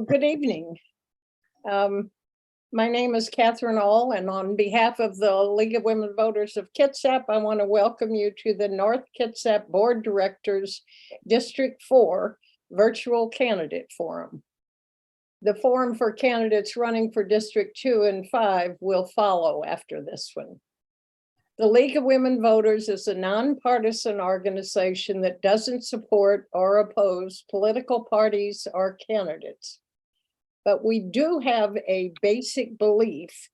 Good evening. My name is Catherine All, and on behalf of the League of Women Voters of Kitsap, I want to welcome you to the North Kitsap Board Directors District 4 Virtual Candidate Forum. The forum for candidates running for District 2 and 5 will follow after this one. The League of Women Voters is a nonpartisan organization that doesn't support or oppose political parties or candidates. But we do have a basic belief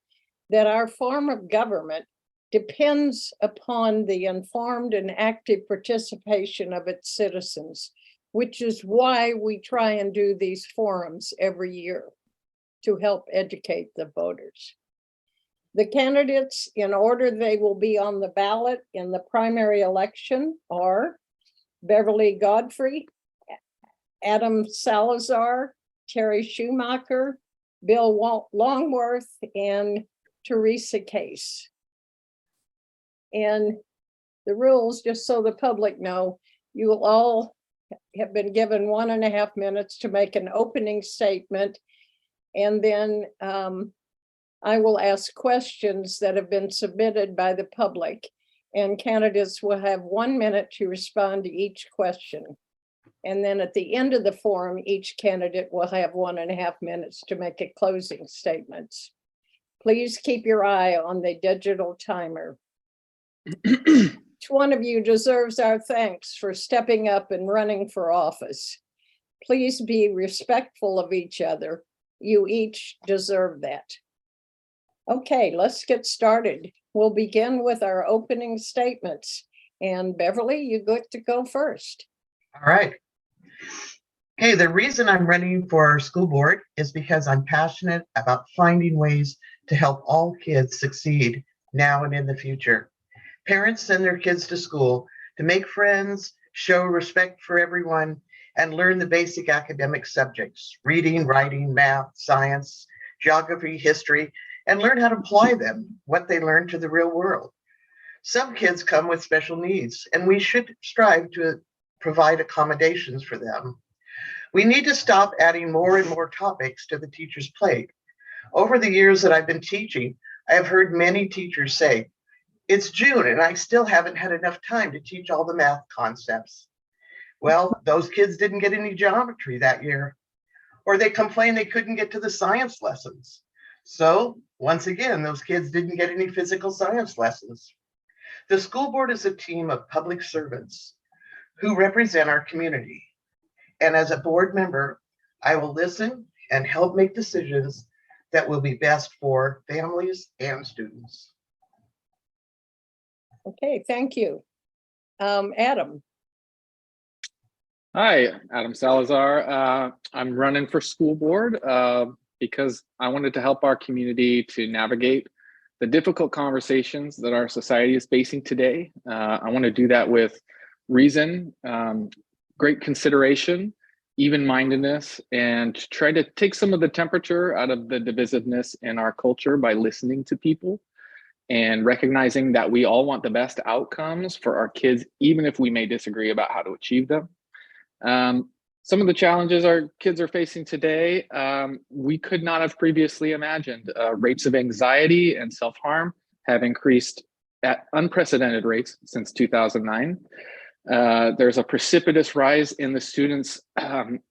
that our form of government depends upon the informed and active participation of its citizens, which is why we try and do these forums every year to help educate the voters. The candidates, in order they will be on the ballot in the primary election, are Beverly Godfrey, Adam Salazar, Terri Schumacher, Bill Longworth, and Teresa Case. And the rules, just so the public know, you will all have been given 1.5 minutes to make an opening statement, and then I will ask questions that have been submitted by the public, and candidates will have 1 minute to respond to each question. And then at the end of the forum, each candidate will have 1.5 minutes to make a closing statements. Please keep your eye on the digital timer. Each one of you deserves our thanks for stepping up and running for office. Please be respectful of each other. You each deserve that. Okay, let's get started. We'll begin with our opening statements. And Beverly, you get to go first. All right. Hey, the reason I'm running for our school board is because I'm passionate about finding ways to help all kids succeed now and in the future. Parents send their kids to school to make friends, show respect for everyone, and learn the basic academic subjects, reading, writing, math, science, geography, history, and learn how to apply them, what they learn, to the real world. Some kids come with special needs, and we should strive to provide accommodations for them. We need to stop adding more and more topics to the teacher's plate. Over the years that I've been teaching, I have heard many teachers say, "It's June and I still haven't had enough time to teach all the math concepts." Well, those kids didn't get any geometry that year, or they complained they couldn't get to the science lessons. So once again, those kids didn't get any physical science lessons. The school board is a team of public servants who represent our community. And as a board member, I will listen and help make decisions that will be best for families and students. Okay, thank you. Adam. Hi, Adam Salazar. I'm running for school board because I wanted to help our community to navigate the difficult conversations that our society is facing today. I want to do that with reason, great consideration, even-mindedness, and try to take some of the temperature out of the divisiveness in our culture by listening to people and recognizing that we all want the best outcomes for our kids, even if we may disagree about how to achieve them. Some of the challenges our kids are facing today, we could not have previously imagined. Rates of anxiety and self-harm have increased at unprecedented rates since 2009. There's a precipitous rise in the students'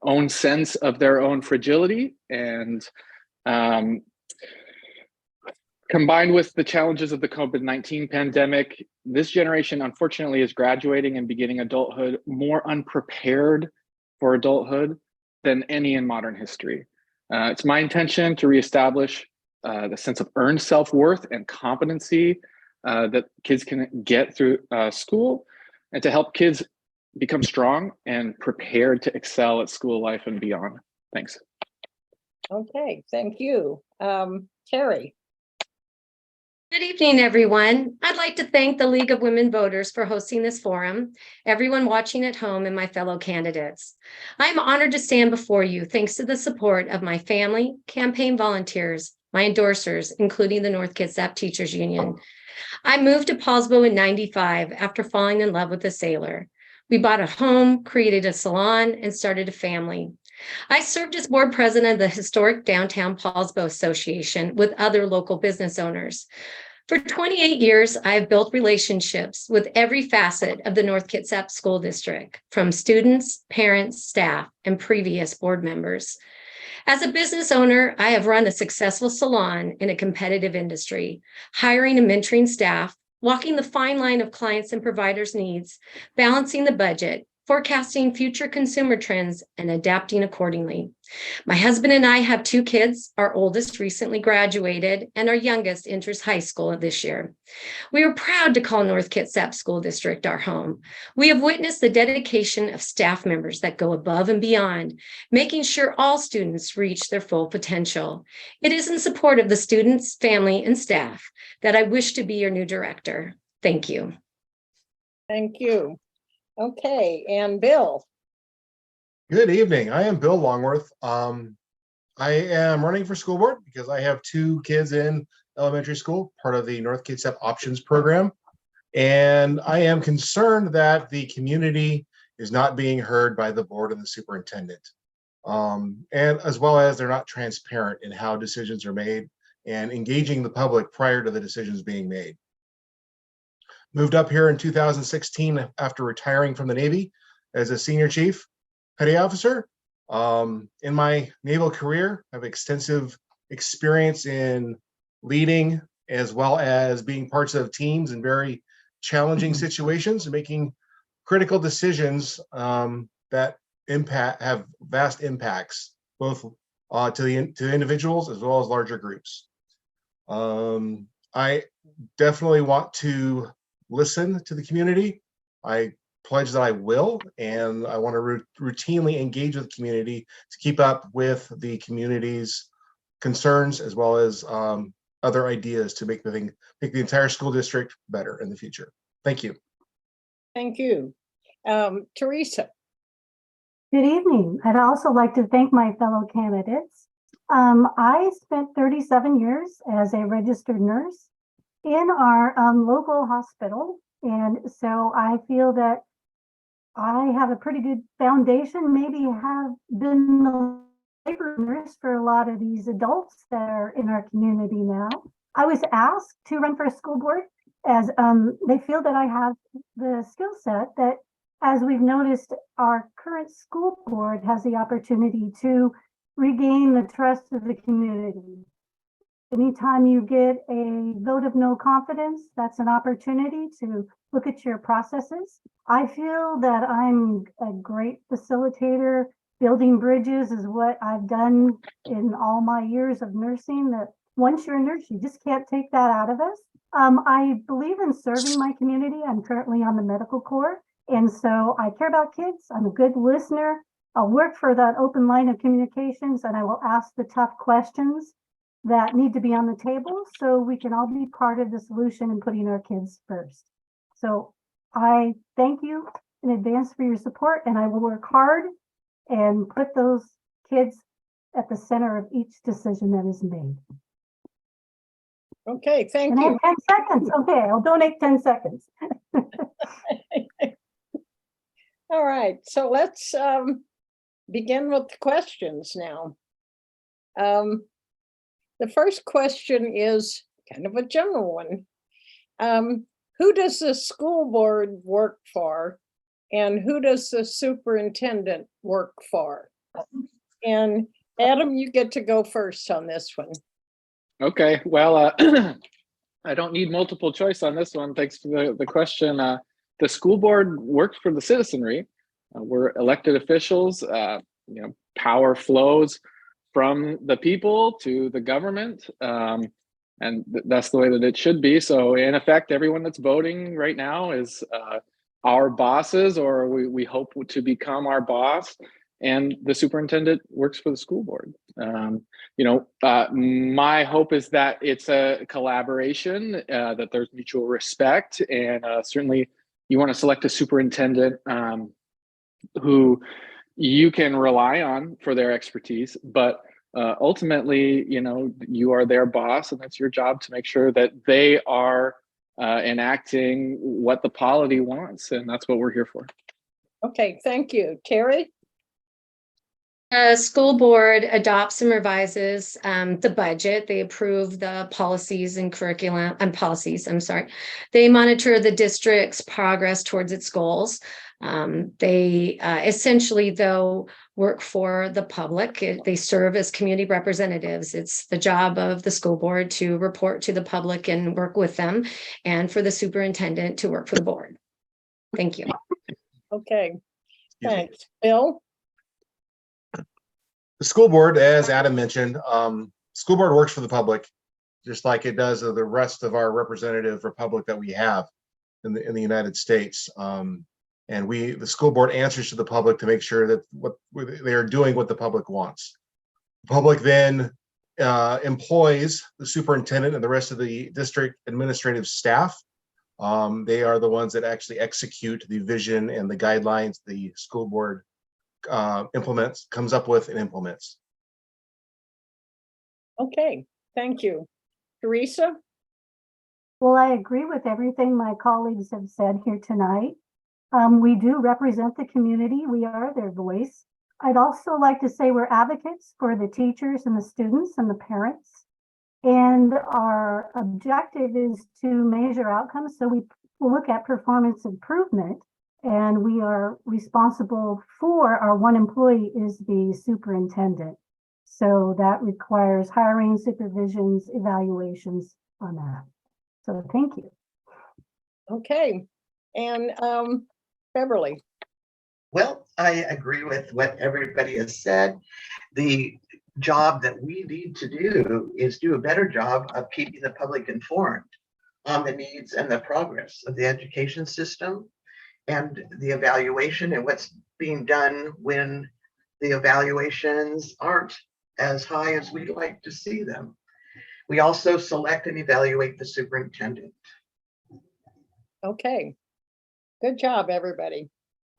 own sense of their own fragility, and combined with the challenges of the COVID-19 pandemic, this generation unfortunately is graduating and beginning adulthood more unprepared for adulthood than any in modern history. It's my intention to reestablish the sense of earned self-worth and competency that kids can get through school, and to help kids become strong and prepared to excel at school life and beyond. Thanks. Okay, thank you. Terri. Good evening, everyone. I'd like to thank the League of Women Voters for hosting this forum, everyone watching at home, and my fellow candidates. I'm honored to stand before you thanks to the support of my family, campaign volunteers, my endorsers, including the North Kitsap Teachers Union. I moved to Paulsbo in '95 after falling in love with a sailor. We bought a home, created a salon, and started a family. I served as board president of the historic downtown Paulsbo Association with other local business owners. For 28 years, I have built relationships with every facet of the North Kitsap School District, from students, parents, staff, and previous board members. As a business owner, I have run a successful salon in a competitive industry, hiring and mentoring staff, walking the fine line of clients' and providers' needs, balancing the budget, forecasting future consumer trends, and adapting accordingly. My husband and I have 2 kids. Our oldest recently graduated, and our youngest enters high school this year. We are proud to call North Kitsap School District our home. We have witnessed the dedication of staff members that go above and beyond, making sure all students reach their full potential. It is in support of the students, family, and staff that I wish to be your new director. Thank you. Thank you. Okay, and Bill. Good evening. I am Bill Longworth. I am running for school board because I have 2 kids in elementary school, part of the North Kitsap Options program. And I am concerned that the community is not being heard by the board and the superintendent. And as well as they're not transparent in how decisions are made and engaging the public prior to the decisions being made. Moved up here in 2016 after retiring from the Navy as a senior chief petty officer. In my naval career, I have extensive experience in leading as well as being parts of teams in very challenging situations and making critical decisions that have vast impacts, both to individuals as well as larger groups. I definitely want to listen to the community. I pledge that I will, and I want to routinely engage with the community to keep up with the community's concerns as well as other ideas to make the entire school district better in the future. Thank you. Thank you. Teresa. Good evening. I'd also like to thank my fellow candidates. I spent 37 years as a registered nurse in our local hospital. And so I feel that I have a pretty good foundation, maybe have been the labor nurse for a lot of these adults that are in our community now. I was asked to run for a school board as they feel that I have the skill set that, as we've noticed, our current school board has the opportunity to regain the trust of the community. Anytime you get a vote of no confidence, that's an opportunity to look at your processes. I feel that I'm a great facilitator. Building bridges is what I've done in all my years of nursing, that once you're a nurse, you just can't take that out of us. I believe in serving my community. I'm currently on the medical corps, and so I care about kids. I'm a good listener. I'll work for that open line of communications, and I will ask the tough questions that need to be on the table so we can all be part of the solution and putting our kids first. So I thank you in advance for your support, and I will work hard and put those kids at the center of each decision that is made. Okay, thank And I you. have 10 seconds. Okay, I'll donate 10 seconds. All right, so let's begin with the questions now. The first question is kind of a general one. Who does the school board work for, and who does the superintendent work for? And Adam, you get to go first on this one. Okay, well, I don't need multiple choice on this one. Thanks for the question. The school board works for the citizenry. We're elected officials. Power flows from the people to the government, and that's the way that it should be. So in effect, everyone that's voting right now is our bosses, or we hope to become our boss, and the superintendent works for the school board. My hope is that it's a collaboration, that there's mutual respect, and certainly you want to select a superintendent who you can rely on for their expertise, but ultimately, you are their boss, and that's your job to make sure that they are enacting what the polity wants, and that's what we're here for. Okay, thank you. Terri? School board adopts and revises the budget. They approve the policies and curriculum and policies. I'm sorry. They monitor the district's progress towards its goals. They essentially, though, work for the public. They serve as community representatives. It's the job of the school board to report to the public and work with them, and for the superintendent to work for the board. Thank you. Okay, Excuse me. thanks. Bill? The school board, as Adam mentioned, school board works for the public, just like it does the rest of our representative republic that we have in the United States. And the school board answers to the public to make sure that what they are doing what the public wants. The public then employs the superintendent and the rest of the district administrative staff. They are the ones that actually execute the vision and the guidelines the school board comes up with and implements. Okay, thank you. Teresa? Well, I agree with everything my colleagues have said here tonight. We do represent the community. We are their voice. I'd also like to say we're advocates for the teachers and the students and the parents. And our objective is to measure outcomes. So we look at performance improvement, and we are responsible for our one employee is the superintendent. So that requires hiring, supervisions, evaluations on that. So thank you. Okay, and Beverly? Well, I agree with what everybody has said. The job that we need to do is do a better job of keeping the public informed on the needs and the progress of the education system and the evaluation and what's being done when the evaluations aren't as high as we'd like to see them. We also select and evaluate the superintendent. Okay, good job, everybody.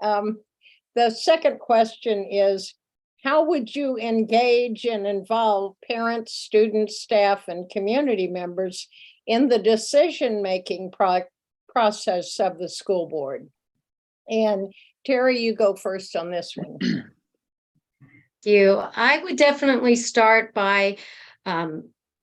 The second question is, how would you engage and involve parents, students, staff, and community members in the decision-making process of the school board? And Terri, you go first on this one. Thank you. I would definitely start by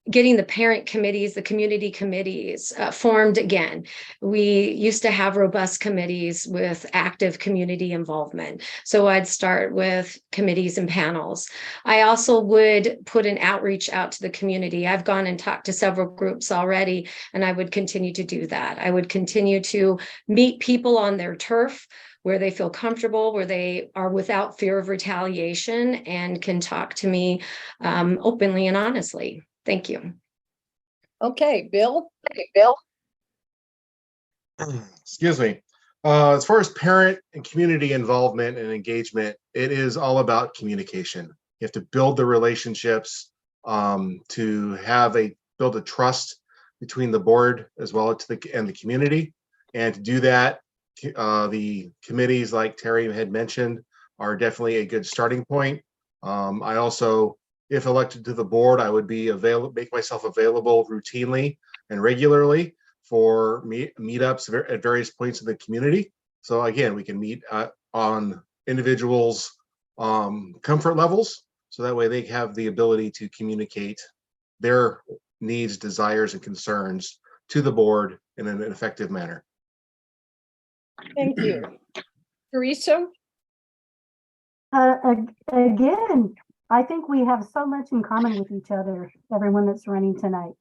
getting the parent committees, the community committees formed again. We used to have robust committees with active community involvement. So I'd start with committees and panels. I also would put an outreach out to the community. I've gone and talked to several groups already, and I would continue to do that. I would continue to meet people on their turf, where they feel comfortable, where they are without fear of retaliation and can talk to me openly and honestly. Thank you. Okay, Bill? Excuse me. As far as parent and community involvement and engagement, it is all about communication. You have to build the relationships to build a trust between the board as well as the community. And to do that, the committees, like Terri had mentioned, are definitely a good starting point. I also, if elected to the board, I would make myself available routinely and regularly for meetups at various points in the community. So again, we can meet on individuals' comfort levels, so that way they have the ability to communicate their needs, desires, and concerns to the board in an effective manner. Thank you. Teresa? Again, I think we have so much in common with each other, everyone that's running tonight.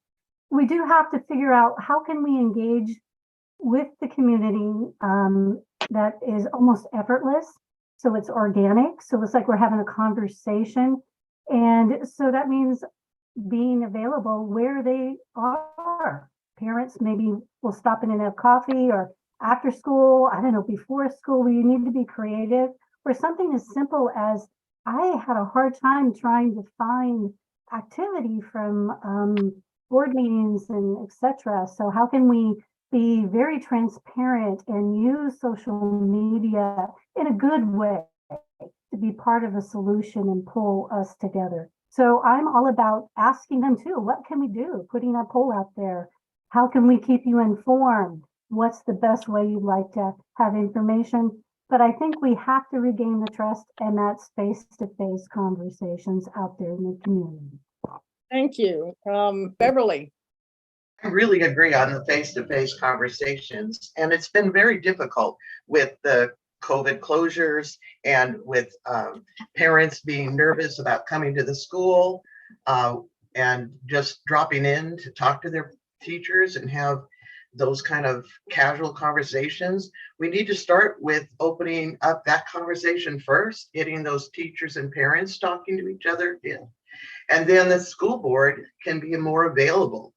We do have to figure out how can we engage with the community that is almost effortless. So it's organic. So it's like we're having a conversation. And so that means being available where they are. Parents maybe will stop in and have coffee, or after school, I don't know, before school, where you need to be creative, or something as simple as, I had a hard time trying to find activity from board meetings and etc. So how can we be very transparent and use social media in a good way to be part of a solution and pull us together? So I'm all about asking them too, what can we do? Putting a poll out there. How can we keep you informed? What's the best way you'd like to have information? But I think we have to regain the trust, and that's face-to-face conversations out there in the community. Thank you. Beverly. I really agree on the face-to-face conversations, and it's been very difficult with the COVID closures and with parents being nervous about coming to the school and just dropping in to talk to their teachers and have those kind of casual conversations. We need to start with opening up that conversation first, getting those teachers and parents talking to each other in. And then the school board can be more available.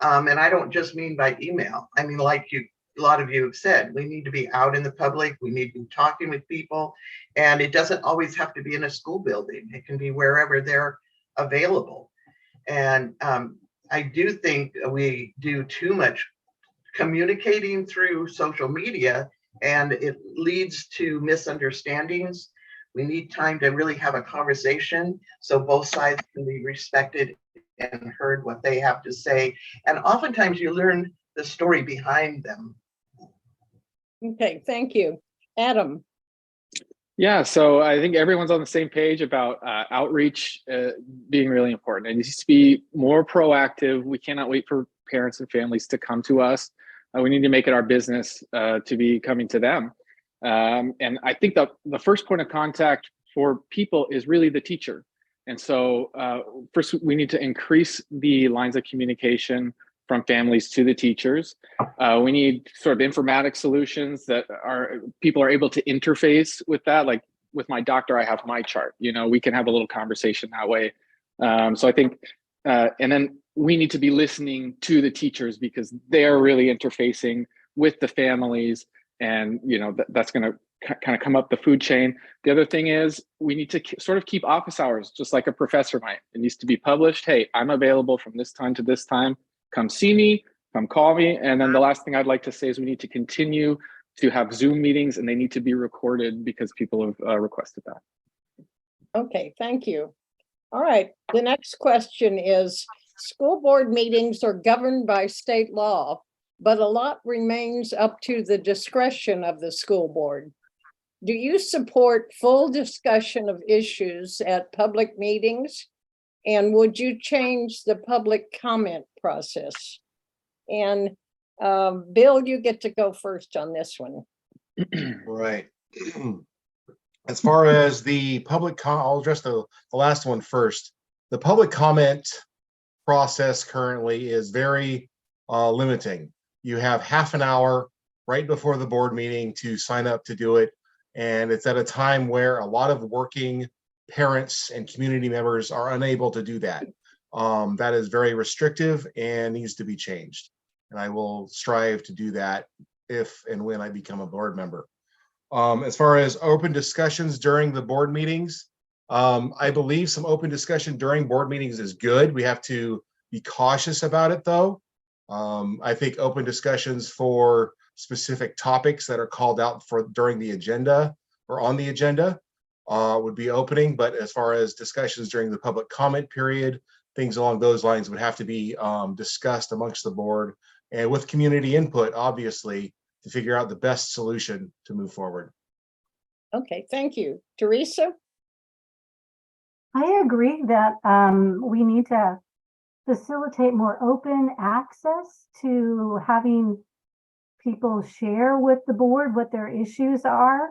And I don't just mean by email. I mean, like a lot of you have said, we need to be out in the public. We need to be talking with people. And it doesn't always have to be in a school building. It can be wherever they're available. And I do think we do too much communicating through social media, and it leads to misunderstandings. We need time to really have a conversation so both sides can be respected and heard what they have to say. And oftentimes you learn the story behind them. Okay, thank you. Adam. Yeah, so I think everyone's on the same page about outreach being really important. It needs to be more proactive. We cannot wait for parents and families to come to us. We need to make it our business to be coming to them. And I think the first point of contact for people is really the teacher. And so first, we need to increase the lines of communication from families to the teachers. We need sort of informatic solutions that people are able to interface with that. Like with my doctor, I have my chart. You know, we can have a little conversation that way. So I think, and then we need to be listening to the teachers because they're really interfacing with the families, and you know that's going to kind of come up the food chain. The other thing is we need to sort of keep office hours, just like a professor might. It needs to be published. Hey, I'm available from this time to this time. Come see me, come call me. And then the last thing I'd like to say is we need to continue to have Zoom meetings, and they need to be recorded because people have requested that. Okay, thank you. All right, the next question is, school board meetings are governed by state law, but a lot remains up to the discretion of the school board. Do you support full discussion of issues at public meetings? And would you change the public comment process? And Bill, you get to go first on this one. Right. As far as the public I'll address the last one first. The public comment process currently is very limiting. You have half an hour right before the board meeting to sign up to do it. And it's at a time where a lot of working parents and community members are unable to do that. That is very restrictive and needs to be changed. And I will strive to do that if and when I become a board member. As far as open discussions during the board meetings, I believe some open discussion during board meetings is good. We have to be cautious about it though. I think open discussions for specific topics that are called out for during the agenda or on the agenda would be opening, but as far as discussions during the public comment period, things along those lines would have to be discussed amongst the board and with community input, obviously, to figure out the best solution to move forward. Okay, thank you. Teresa? I agree that we need to facilitate more open access to having people share with the board what their issues are.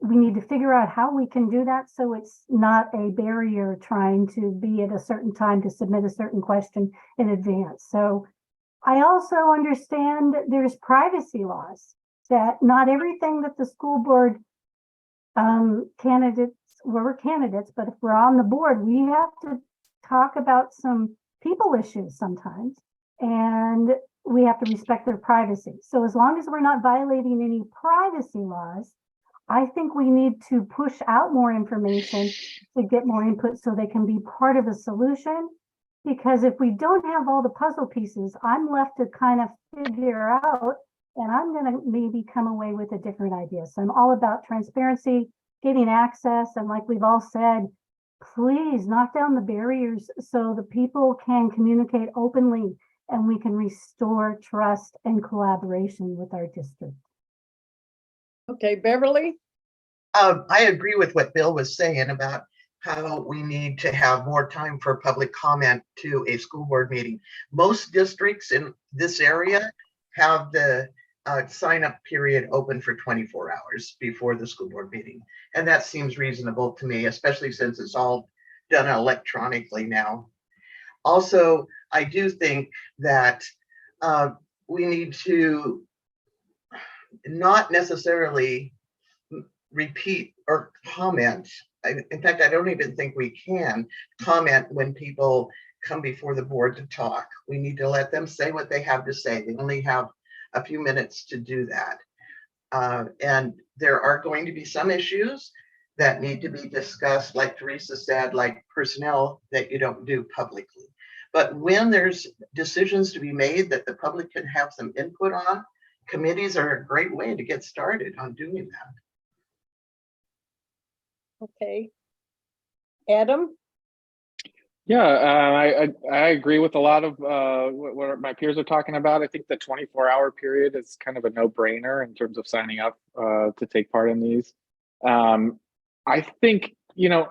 We need to figure out how we can do that so it's not a barrier trying to be at a certain time to submit a certain question in advance. So I also understand there's privacy laws, that not everything that the school board candidates, we're candidates, but if we're on the board, we have to talk about some people issues sometimes, and we have to respect their privacy. So as long as we're not violating any privacy laws, I think we need to push out more information to get more input so they can be part of a solution. Because if we don't have all the puzzle pieces, I'm left to kind of figure out, and I'm going to maybe come away with a different idea. So I'm all about transparency, getting access, and like we've all said, please knock down the barriers so the people can communicate openly and we can restore trust and collaboration with our district. Okay, Beverly? I agree with what Bill was saying about how we need to have more time for public comment to a school board meeting. Most districts in this area have the sign up period open for 24 hours before the school board meeting. And that seems reasonable to me, especially since it's all done electronically now. Also, I do think that we need to not necessarily repeat or comment. In fact, I don't even think we can comment when people come before the board to talk. We need to let them say what they have to say. They only have a few minutes to do that. And there are going to be some issues that need to be discussed, like Teresa said, like personnel that you don't do publicly. But when there's decisions to be made that the public can have some input on, committees are a great way to get started on doing that. Okay. Adam? Yeah, I agree with a lot of what my peers are talking about. I think the 24-hour period is kind of a no-brainer in terms of signing up to take part in these. I think, you know,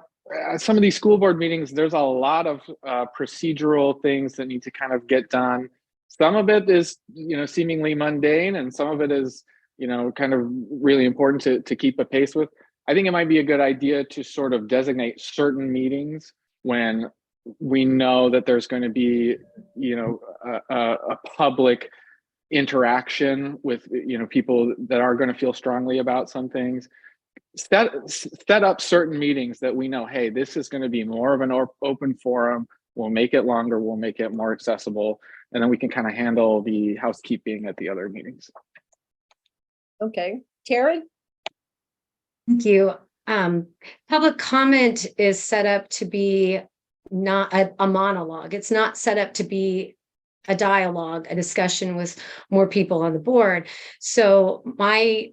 some of these school board meetings, there's a lot of procedural things that need to kind of get done. Some of it is, you know, seemingly mundane, and some of it is, you know, kind of really important to keep a pace with. I think it might be a good idea to sort of designate certain meetings when we know that there's going to be, you know, a public interaction with, you know, people that are going to feel strongly about some things. Set up certain meetings that we know, hey, this is going to be more of an open forum. We'll make it longer. We'll make it more accessible. And then we can kind of handle the housekeeping at the other meetings. Okay. Terri? Thank you. Public comment is set up to be not a monologue. It's not set up to be a dialogue, a discussion with more people on the board. So my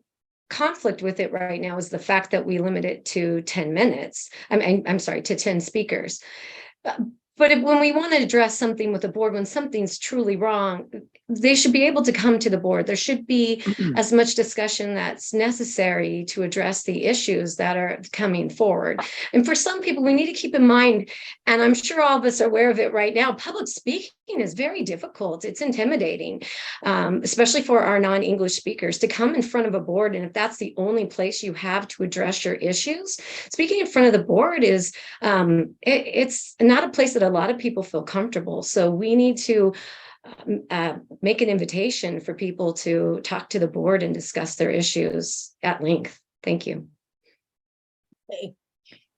conflict with it right now is the fact that we limit it to 10 minutes. I'm sorry, to 10 speakers. But when we want to address something with the board, when something's truly wrong, they should be able to come to the board. There should be as much discussion that's necessary to address the issues that are coming forward. And for some people, we need to keep in mind, and I'm sure all of us are aware of it right now, public speaking is very difficult. It's intimidating, especially for our non-English speakers, to come in front of a board. And if that's the only place you have to address your issues, speaking in front of the board is, it's not a place that a lot of people feel comfortable. So we need to make an invitation for people to talk to the board and discuss their issues at length. Thank you. Okay.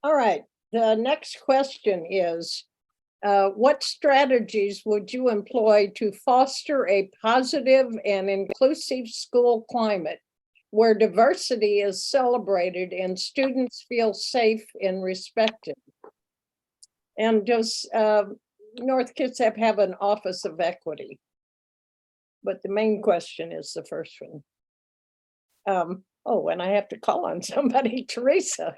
All right. The next question is, what strategies would you employ to foster a positive and inclusive school climate where diversity is celebrated and students feel safe and respected? And does North Kitsap have an Office of Equity? But the main question is the first one. Oh, and I have to call on somebody, Teresa.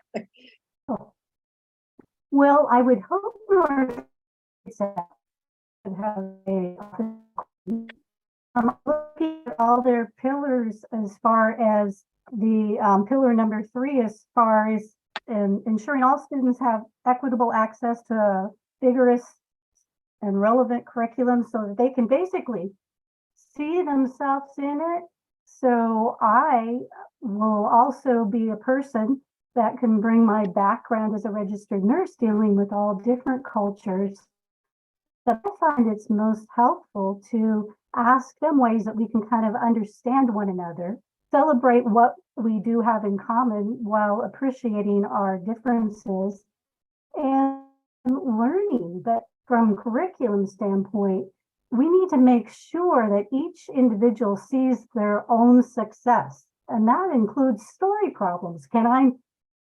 Well, I would hope North Kitsap would have a looking at all their pillars as far as the pillar number 3, as far as ensuring all students have equitable access to a vigorous and relevant curriculum so that they can basically see themselves in it. So I will also be a person that can bring my background as a registered nurse dealing with all different cultures. But I find it's most helpful to ask them ways that we can kind of understand one another, celebrate what we do have in common while appreciating our differences, and learning that from curriculum standpoint, we need to make sure that each individual sees their own success. And that includes story problems. Can I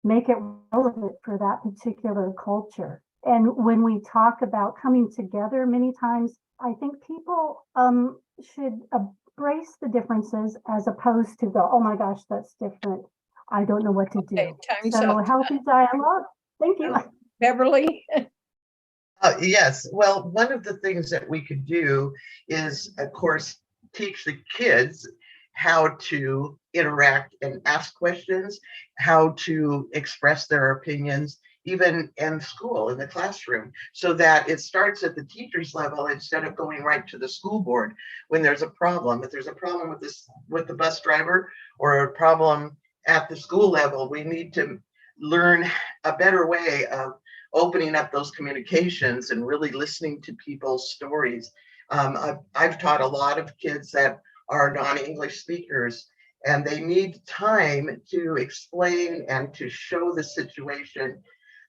make it relevant for that particular culture? And when we talk about coming together, many times I think people should embrace the differences as opposed to go, oh my gosh, that's different. I don't know what to do. Okay, time's So up. healthy dialogue. Thank you. Beverly? Yes, well, one of the things that we could do is, of course, teach the kids how to interact and ask questions, how to express their opinions, even in school, in the classroom, so that it starts at the teacher's level instead of going right to the school board when there's a problem. If there's a problem with this, with the bus driver, or a problem at the school level, we need to learn a better way of opening up those communications and really listening to people's stories. I've taught a lot of kids that are non-English speakers, and they need time to explain and to show the situation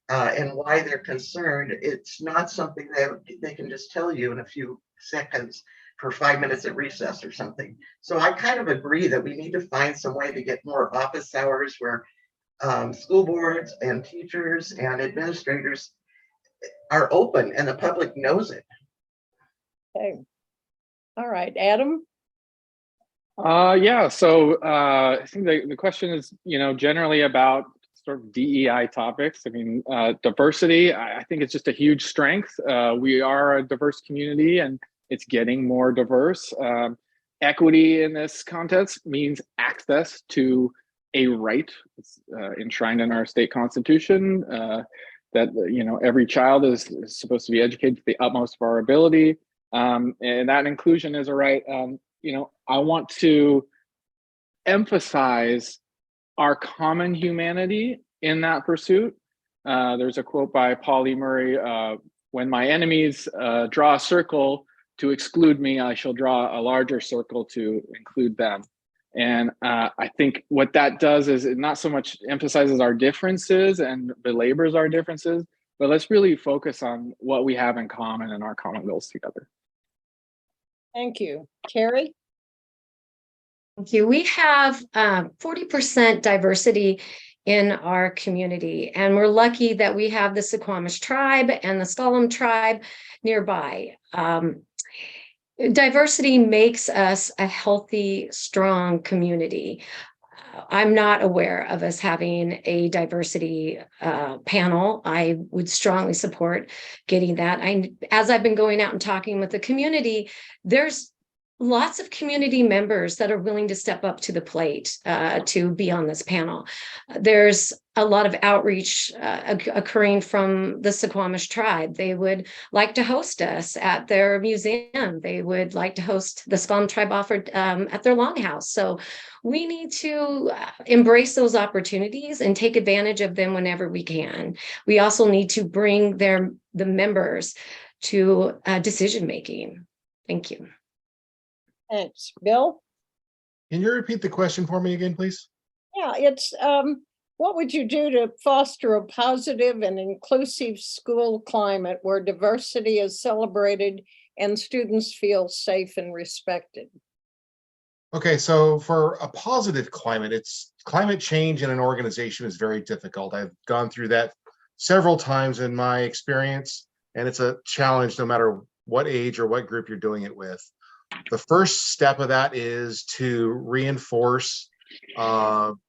and why they're concerned. It's not something that they can just tell you in a few seconds for 5 minutes at recess or something. So I kind of agree that we need to find some way to get more office hours where school boards and teachers and administrators are open and the public knows it. Okay. All right, Adam? Yeah, so I think the question is, generally about sort of DEI topics. I mean, diversity, I think it's just a huge strength. We are a diverse community and it's getting more diverse. Equity in this context means access to a right. It's enshrined in our state constitution that, every child is supposed to be educated to the utmost of our ability. And that inclusion is a right. I want to emphasize our common humanity in that pursuit. There's a quote by Paul E. Murray, when my enemies draw a circle to exclude me, I shall draw a larger circle to include them. And I think what that does is it not so much emphasizes our differences and belabors our differences, but let's really focus on what we have in common and our common goals together. Thank you. Terri? Thank you. We have 40% diversity in our community, and we're lucky that we have the Suquamish tribe and the Slalom tribe nearby. Diversity makes us a healthy, strong community. I'm not aware of us having a diversity panel. I would strongly support getting that. As I've been going out and talking with the community, there's lots of community members that are willing to step up to the plate to be on this panel. There's a lot of outreach occurring from the Suquamish tribe. They would like to host us at their museum. They would like to host the Slalom tribe offered at their longhouse. So we need to embrace those opportunities and take advantage of them whenever we can. We also need to bring the members to decision making. Thank you. Thanks. Bill? Can you repeat the question for me again, please? Yeah, it's what would you do to foster a positive and inclusive school climate where diversity is celebrated and students feel safe and respected? Okay, so for a positive climate, climate change in an organization is very difficult. I've gone through that several times in my experience, and it's a challenge no matter what age or what group you're doing it with. The first step of that is to reinforce,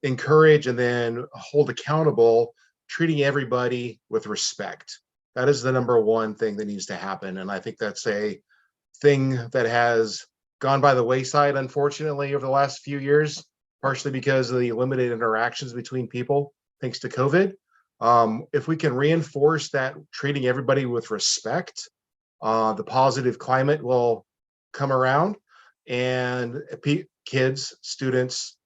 encourage, and then hold accountable, treating everybody with respect. That is the number one thing that needs to happen. And I think that's a thing that has gone by the wayside, unfortunately, over the last few years, partially because of the limited interactions between people, thanks to COVID. If we can reinforce that, treating everybody with respect, the positive climate will come around, and kids, students,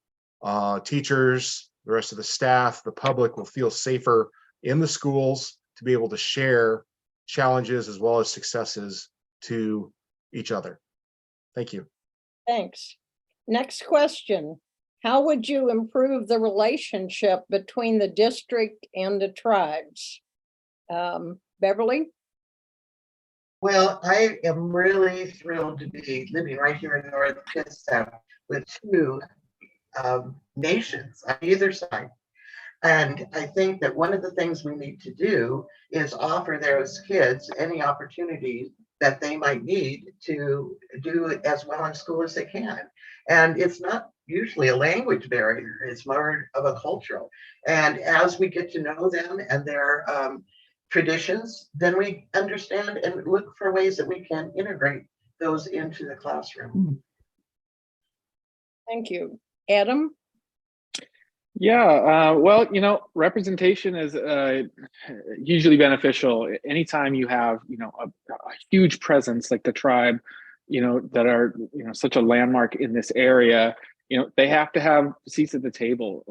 teachers, the rest of the staff, the public will feel safer in the schools to be able to share challenges as well as successes to each other. Thank you. Thanks. Next question. How would you improve the relationship between the district and the tribes? Beverly? Well, I am really thrilled to be living right here in North Kitsap with two nations on either side. And I think that one of the things we need to do is offer those kids any opportunities that they might need to do as well in school as they can. And it's not usually a language barrier, it's more of a cultural. And as we get to know them and their traditions, then we understand and look for ways that we can integrate those into the classroom. Thank you. Adam? Yeah, well, representation is hugely beneficial. Anytime you have, a huge presence like the tribe, that are, such a landmark in this area, they have to have seats at the table.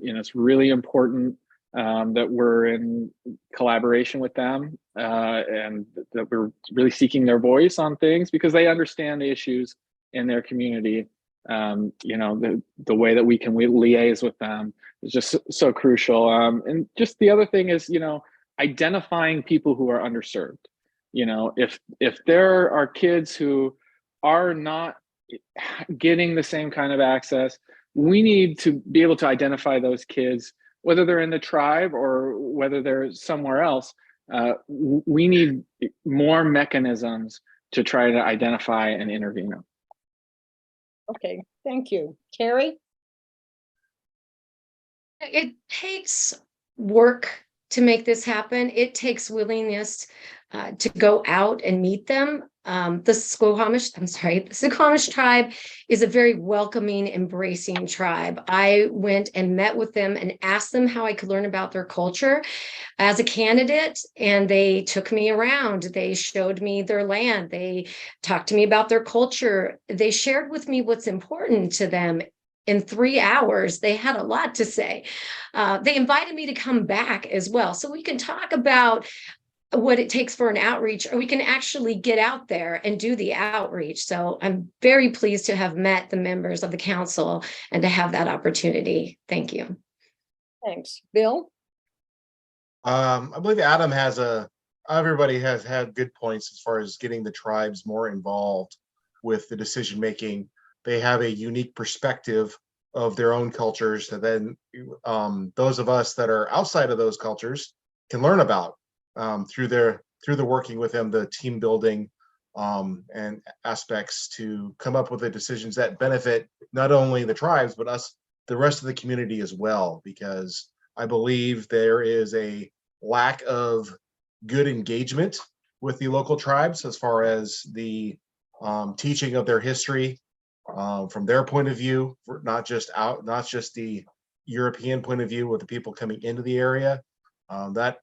It's really important that we're in collaboration with them and that we're really seeking their voice on things because they understand the issues in their community. The way that we can liaise with them is just so crucial. And just the other thing is, identifying people who are underserved. If there are kids who are not getting the same kind of access, we need to be able to identify those kids, whether they're in the tribe or whether they're somewhere else. We need more mechanisms to try to identify and intervene them. Okay, thank you. Terri? It takes work to make this happen. It takes willingness to go out and meet them. The Squamish tribe is a very welcoming, embracing tribe. I went and met with them and asked them how I could learn about their culture as a candidate, and they took me around. They showed me their land. They talked to me about their culture. They shared with me what's important to them. In 3 hours, they had a lot to say. They invited me to come back as well, so we can talk about what it takes for an outreach, or we can actually get out there and do the outreach. So I'm very pleased to have met the members of the council and to have that opportunity. Thank you. Thanks. Bill? I believe everybody has had good points as far as getting the tribes more involved with the decision making. They have a unique perspective of their own cultures that then those of us that are outside of those cultures can learn about through the working with them, the team building and aspects to come up with the decisions that benefit not only the tribes but us, the rest of the community as well, because I believe there is a lack of good engagement with the local tribes as far as the teaching of their history from their point of view, not just the European point of view with the people coming into the area. That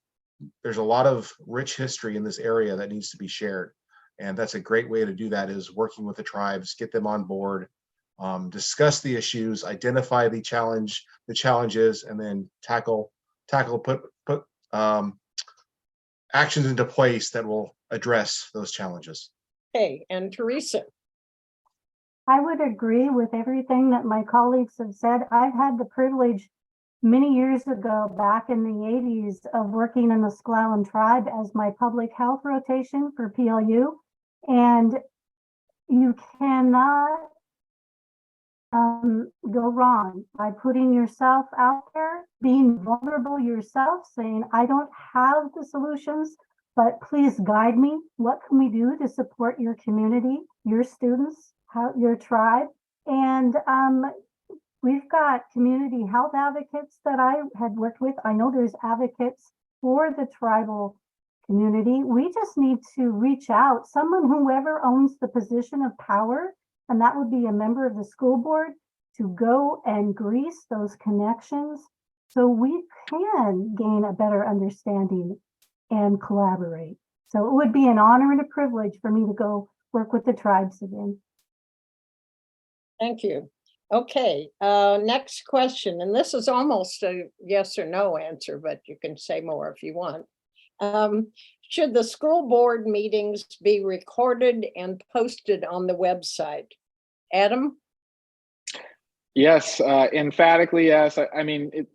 there's a lot of rich history in this area that needs to be shared, and that's a great way to do that, is working with the tribes, get them on board, discuss the issues, identify the challenges, and then put actions into place that will address those challenges. Okay, and Teresa? I would agree with everything that my colleagues have said. I've had the privilege many years ago, back in the 80s, of working in the Sklallam tribe as my public health rotation for PLU. And you cannot go wrong by putting yourself out there, being vulnerable yourself, saying, I don't have the solutions, but please guide me. What can we do to support your community, your students, your tribe? And we've got community health advocates that I had worked with. I know there's advocates for the tribal community. We just need to reach out, whoever owns the position of power, and that would be a member of the school board, to go and grease those connections so we can gain a better understanding and collaborate. So it would be an honor and a privilege for me to go work with the tribes again. Thank you. Okay, next question, and this is almost a yes or no answer, but you can say more if you want. Should the school board meetings be recorded and posted on the website? Adam? Yes, emphatically yes. I mean,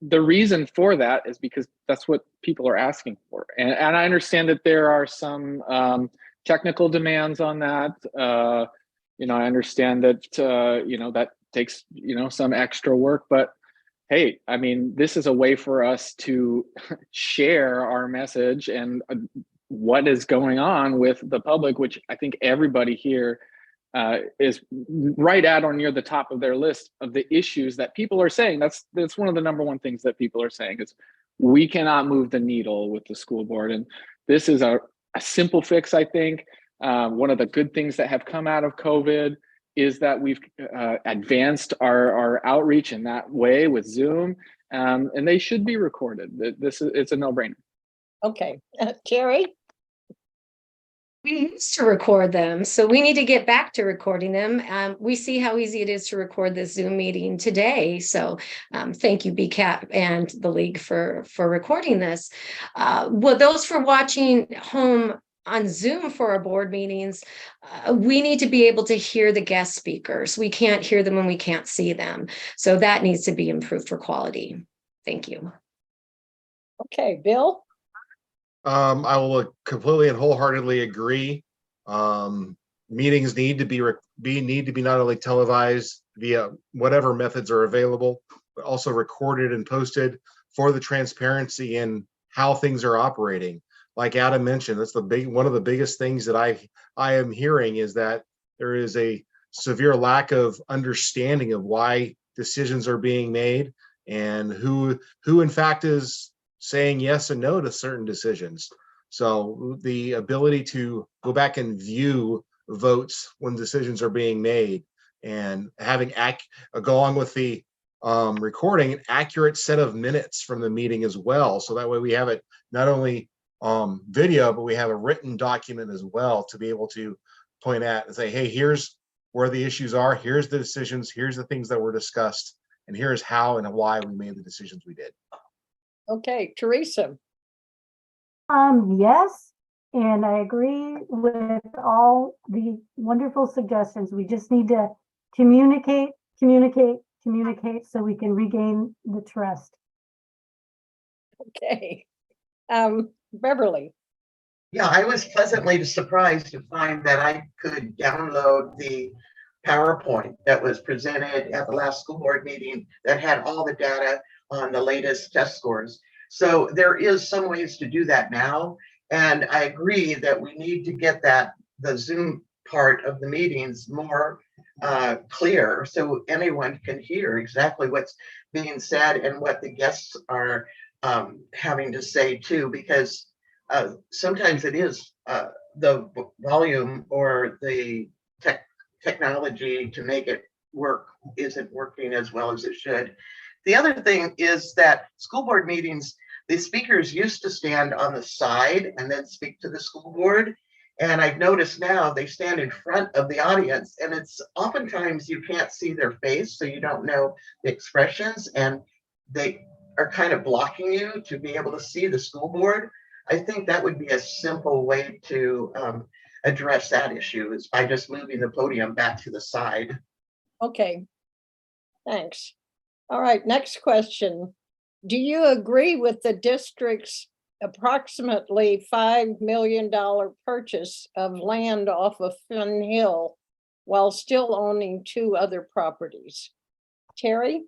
the reason for that is because that's what people are asking for. And I understand that there are some technical demands on that. I understand that, that takes, some extra work, but hey, I mean, this is a way for us to share our message and what is going on with the public, which I think everybody here is right at or near the top of their list of the issues that people are saying. That's one of the number one things that people are saying is we cannot move the needle with the school board. And this is a simple fix, I think. One of the good things that have come out of COVID is that we've advanced our outreach in that way with Zoom, and they should be recorded. It's a no-brainer. Okay, Terri? We used to record them, so we need to get back to recording them. We see how easy it is to record this Zoom meeting today. So thank you, BCAP and the League for recording this. Well, those for watching home on Zoom for our board meetings, we need to be able to hear the guest speakers. We can't hear them when we can't see them. So that needs to be improved for quality. Thank you. Okay, Bill? I will completely and wholeheartedly agree. Meetings need to be not only televised via whatever methods are available, but also recorded and posted for the transparency in how things are operating. Like Adam mentioned, that's one of the biggest things that I am hearing is that there is a severe lack of understanding of why decisions are being made and who in fact is saying yes and no to certain decisions. So the ability to go back and view votes when decisions are being made and having go along with the recording an accurate set of minutes from the meeting as well. So that way we have it not only video, but we have a written document as well to be able to point at and say, hey, here's where the issues are, here's the decisions, here's the things that were discussed, and here's how and why we made the decisions we did. Okay, Teresa? Yes, and I agree with all the wonderful suggestions. We just need to communicate so we can regain the trust. Okay. Beverly? Yeah, I was pleasantly surprised to find that I could download the PowerPoint that was presented at the last school board meeting that had all the data on the latest test scores. So there is some ways to do that now. And I agree that we need to get the Zoom part of the meetings more clear so anyone can hear exactly what's being said and what the guests are having to say too, because sometimes it is the volume or the technology to make it work isn't working as well as it should. The other thing is that school board meetings, the speakers used to stand on the side and then speak to the school board. And I've noticed now they stand in front of the audience, and it's oftentimes you can't see their face, so you don't know the expressions, and they are kind of blocking you to be able to see the school board. I think that would be a simple way to address that issue is by just moving the podium back to the side. Okay, thanks. All right, next question. Do you agree with the district's approximately $5 million purchase of land off of Finn Hill while still owning 2 other properties? Terri?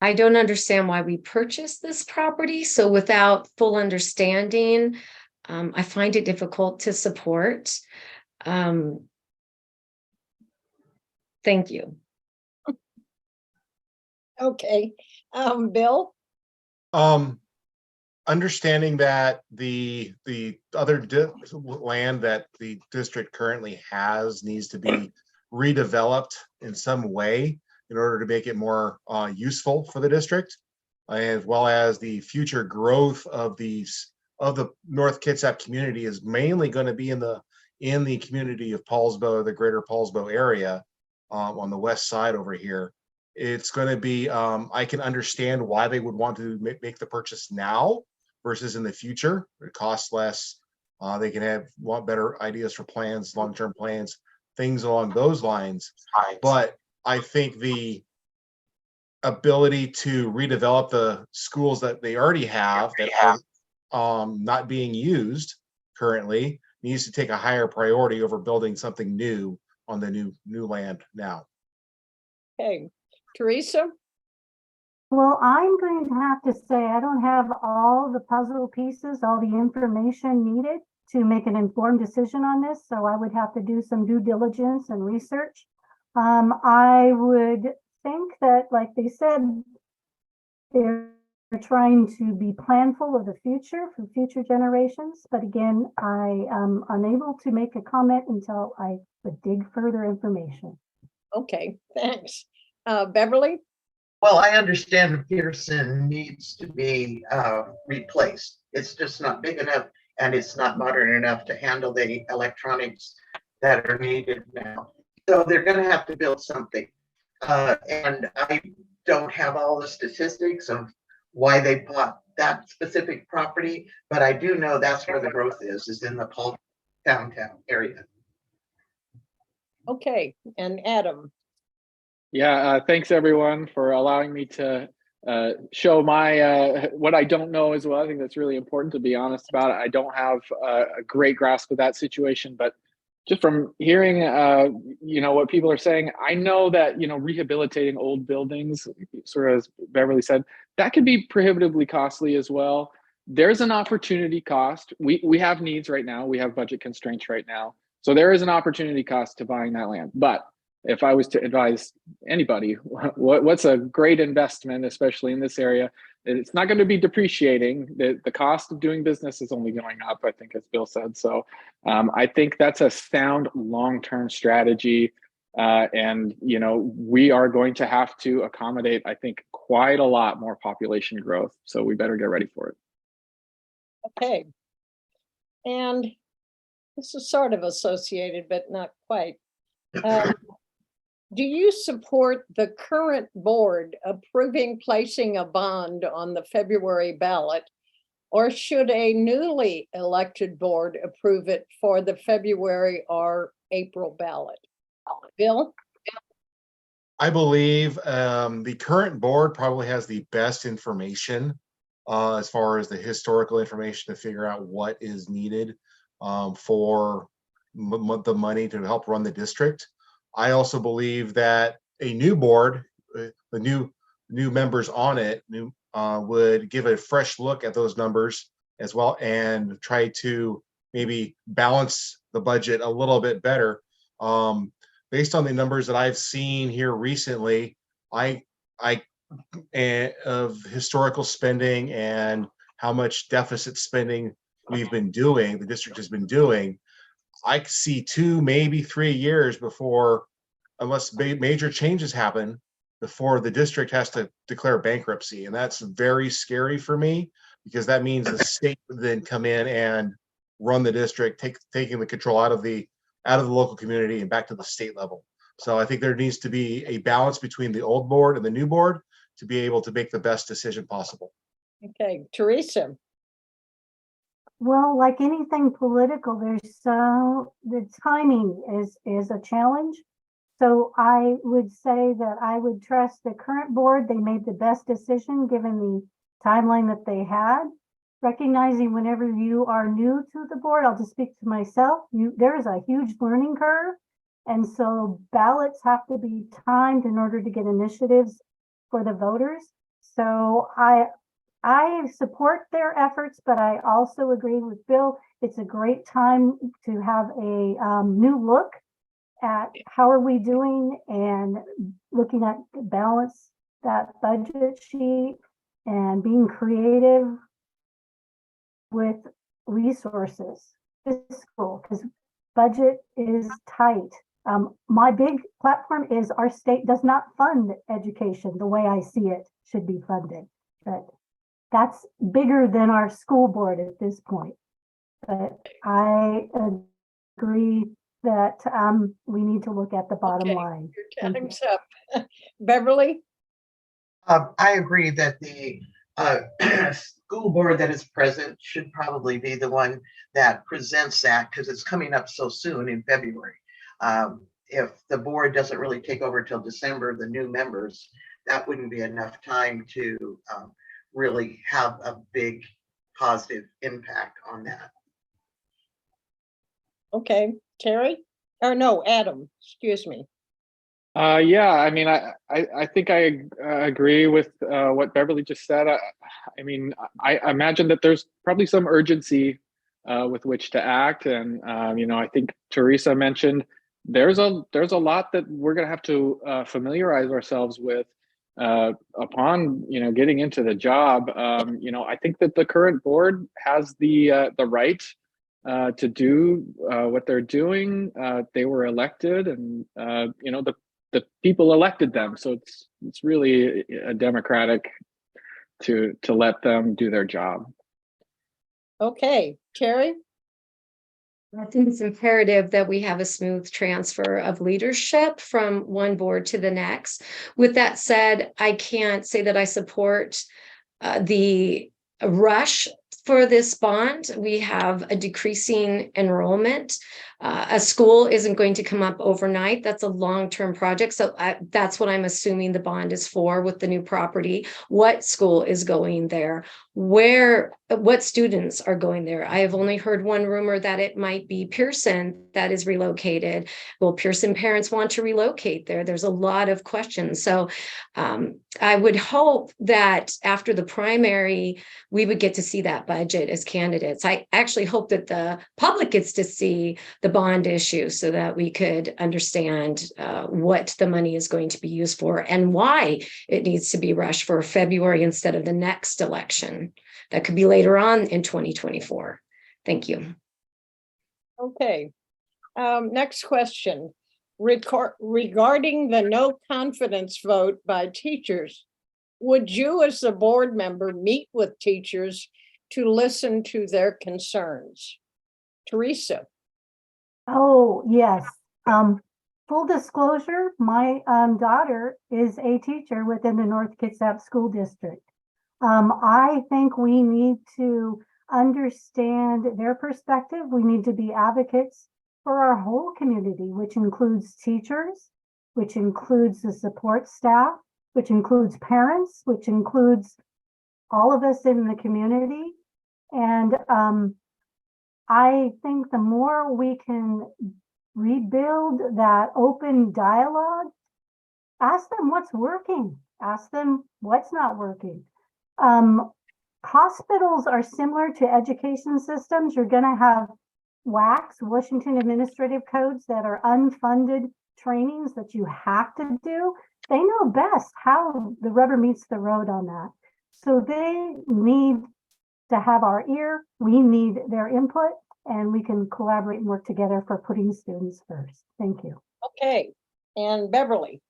I don't understand why we purchased this property. So without full understanding, I find it difficult to support. Thank you. Okay, Bill? Understanding that the other land that the district currently has needs to be redeveloped in some way in order to make it more useful for the district, as well as the future growth of the North Kitsap community is mainly going to be in the community of Paulsbo, the greater Paulsbo area, on the west side over here. It's going to be, I can understand why they would want to make the purchase now versus in the future. It costs less. They can want better ideas for plans, long-term plans, things along those lines. But I think the ability to redevelop the schools that they already have that are not being used currently needs to take a higher priority over building something new on the new land now. Okay, Teresa? Well, I'm going to have to say I don't have all the puzzle pieces, all the information needed to make an informed decision on this. So I would have to do some due diligence and research. I would think that, like they said, there trying to be planful of the future for future generations. But again, I am unable to make a comment until I would dig further information. Okay, thanks. Beverly? Well, I understand Pearson needs to be replaced. It's just not big enough and it's not modern enough to handle the electronics that are needed now. So they're going to have to build something. And I don't have all the statistics of why they bought that specific property, but I do know that's where the growth is in the Paul downtown area. Okay, and Adam? Yeah, thanks everyone for allowing me to show my what I don't know as well. I think that's really important to be honest about it. I don't have a great grasp of that situation, but just from hearing what people are saying, I know that rehabilitating old buildings, sort of as Beverly said, that can be prohibitively costly as well. There's an opportunity cost. We have needs right now. We have budget constraints right now. So there is an opportunity cost to buying that land. But if I was to advise anybody, what's a great investment, especially in this area, it's not going to be depreciating. The cost of doing business is only going up, I think, as Bill said. So I think that's a sound long-term strategy. And we are going to have to accommodate, I think, quite a lot more population growth. So we better get ready for it. Okay. And this is sort of associated, but not quite. Do you support the current board approving placing a bond on the February ballot, or should a newly elected board approve it for the February or April ballot? Bill? I believe the current board probably has the best information as far as the historical information to figure out what is needed for the money to help run the district. I also believe that a new board, the new members on it, would give a fresh look at those numbers as well and try to maybe balance the budget a little bit better. Based on the numbers that I've seen here recently, of historical spending and how much deficit spending we've been doing, the district has been doing, I see 2, maybe 3 years before, unless major changes happen, before the district has to declare bankruptcy. And that's very scary for me, because that means the state would then come in and run the district, taking the control out of the local community and back to the state level. So I think there needs to be a balance between the old board and the new board to be able to make the best decision possible. Okay, Teresa. Well, like anything political, the timing is a challenge. So I would say that I would trust the current board. They made the best decision given the timeline that they had. Recognizing whenever you are new to the board, I'll just speak to myself, there is a huge learning curve. And so ballots have to be timed in order to get initiatives for the voters. So I support their efforts, but I also agree with Bill. It's a great time to have a new look at how are we doing and looking at balance that budget sheet and being creative with resources, fiscal, because budget is tight. My big platform is our state does not fund education the way I see it should be funded, but that's bigger than our school board at this point. But I agree that we need to look at the bottom line. Your time's up. Beverly? I agree that the school board that is present should probably be the one that presents that, because it's coming up so soon in February. If the board doesn't really take over till December, the new members, that wouldn't be enough time to really have a big positive impact on that. Okay, Terry? Or no, Adam, excuse me. Yeah, I mean, I think I agree with what Beverly just said. I mean, I imagine that there's probably some urgency with which to act. And, I think Teresa mentioned there's a lot that we're going to have to familiarize ourselves with upon getting into the job, I think that the current board has the right to do what they're doing. They were elected, and the people elected them, so it's really a democratic to let them do their job. Okay, Terri? I think it's imperative that we have a smooth transfer of leadership from one board to the next. With that said, I can't say that I support the rush for this bond. We have a decreasing enrollment. A school isn't going to come up overnight. That's a long-term project. So that's what I'm assuming the bond is for with the new property. What school is going there? What students are going there? I have only heard one rumor that it might be Pearson that is relocated. Will Pearson parents want to relocate there? There's a lot of questions. So I would hope that after the primary, we would get to see that budget as candidates. I actually hope that the public gets to see the bond issue so that we could understand what the money is going to be used for and why it needs to be rushed for February instead of the next election. That could be later on in 2024. Thank you. Okay. Next question. Regarding the no confidence vote by teachers, would you as a board member meet with teachers to listen to their concerns? Teresa? Oh, yes. Full disclosure, my daughter is a teacher within the North Kitsap School District. I think we need to understand their perspective. We need to be advocates for our whole community, which includes teachers, which includes the support staff, which includes parents, which includes all of us in the community. And I think the more we can rebuild that open dialogue, ask them what's working, ask them what's not working. Hospitals are similar to education systems. You're going to have WACs, Washington Administrative Codes, that are unfunded trainings that you have to do. They know best how the rubber meets the road on that. So they need to have our ear. We need their input, and we can collaborate and work together for putting students first. Thank you. Okay, and Beverly?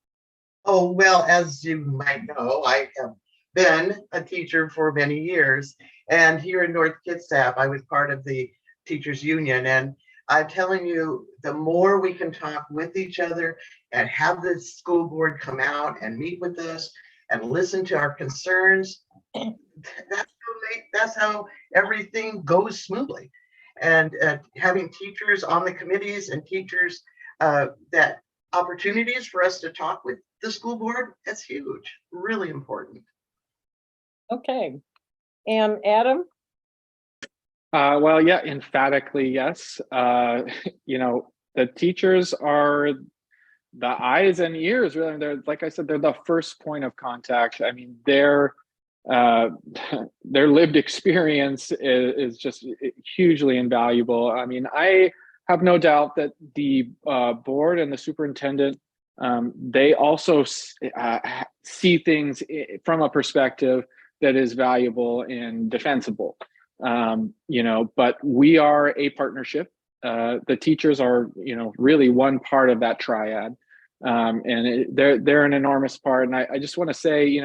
Oh, well, as you might know, I have been a teacher for many years. And here in North Kitsap, I was part of the teachers union. And I'm telling you, the more we can talk with each other and have the school board come out and meet with us and listen to our concerns, that's how everything goes smoothly. And having teachers on the committees and teachers that opportunities for us to talk with the school board, that's huge, really important. Okay, and Adam? Well, yeah, emphatically, yes. The teachers are the eyes and ears, really. They're, like I said, they're the first point of contact. I mean, their lived experience is just hugely invaluable. I mean, I have no doubt that the board and the superintendent, they also see things from a perspective that is valuable and defensible. But we are a partnership. The teachers are, really one part of that triad, and they're an enormous part. And I just want to say,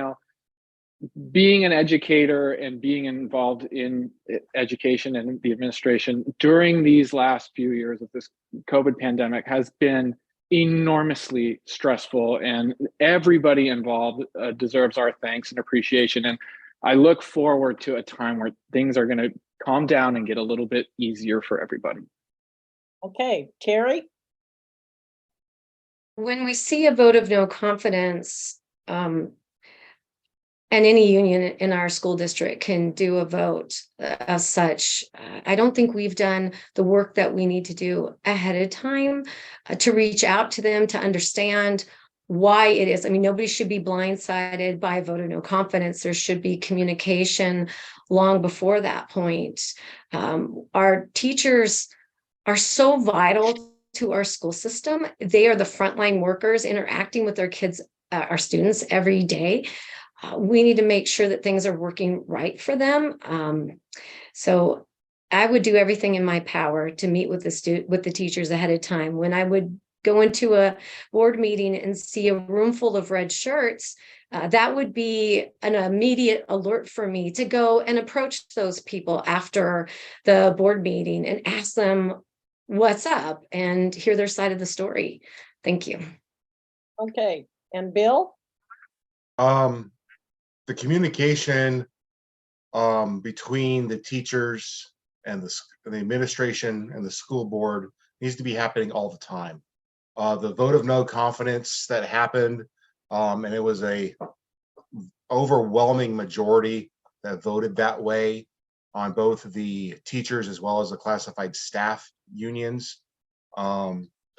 being an educator and being involved in education and the administration during these last few years of this COVID pandemic has been enormously stressful, and everybody involved deserves our thanks and appreciation. And I look forward to a time where things are going to calm down and get a little bit easier for everybody. Okay, Terri? When we see a vote of no confidence, and any union in our school district can do a vote as such, I don't think we've done the work that we need to do ahead of time to reach out to them, to understand why it is. I mean, nobody should be blindsided by a vote of no confidence. There should be communication long before that point. Our teachers are so vital to our school system. They are the frontline workers interacting with our kids, our students every day. We need to make sure that things are working right for them. So I would do everything in my power to meet with the teachers ahead of time. When I would go into a board meeting and see a room full of red shirts, that would be an immediate alert for me to go and approach those people after the board meeting and ask them what's up and hear their side of the story. Thank you. Okay, and Bill? The communication between the teachers and the administration and the school board needs to be happening all the time. The vote of no confidence that happened, and it was a overwhelming majority that voted that way on both the teachers as well as the classified staff unions,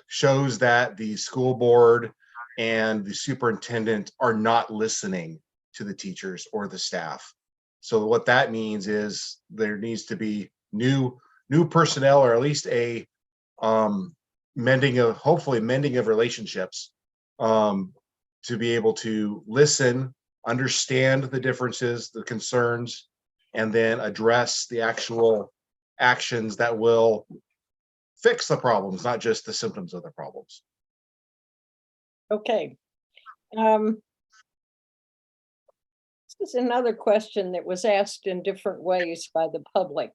shows that the school board and the superintendent are not listening to the teachers or the staff. So what that means is there needs to be new personnel, or at least a hopefully mending of relationships, to be able to listen, understand the differences, the concerns, and then address the actual actions that will fix the problems, not just the symptoms of the problems. Okay. This is another question that was asked in different ways by the public.